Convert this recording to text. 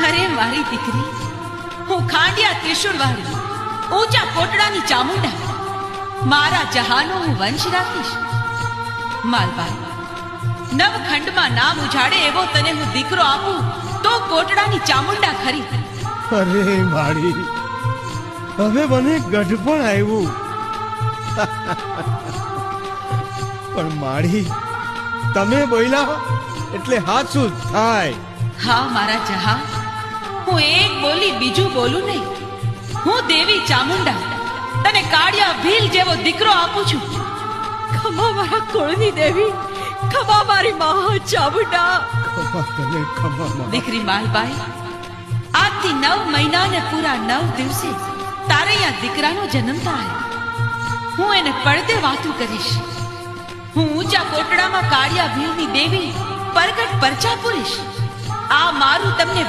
અરે મારી દીકરી, હું ખાંડિયા ત્રિશુળવાળી ઊંચા કોટડાની ચામુંડા, મારા જહાનો હું વંશ રાખીશ. માલબાઈ, નવખંડમાં નામ ઉજાડે એવો તને હું દીકરો આપું તો કોટડાની ચામુંડા ખરી. અરે માળી, હવે મને ગઢપણ આવ્યું. પણ માળી, તમે બોલ્યા એટલે હાચું જ થાય. હા મારા જહા, હું એક બોલી બીજું બોલું નહીં. હું દેવી ચામુંડા તને કાળિયા ભીલ જેવો દીકરો આપું છું. ખમા મારા કુળની દેવી, ખમા મારી મહા ચામુંડા. ખમા તને, ખમા માં. દીકરી માલબાઈ, આજથી 9 મહિના ને પૂરા 9 દિવસે તારે અહીંયા દીકરાનો જન્મ થાય. હું એને પડદે વાતું કરીશ. હું ઊંચા કોટડામાં કાળિયા ભીલની દેવી પ્રગટ પરચા પૂરીશ. આ મારું તમને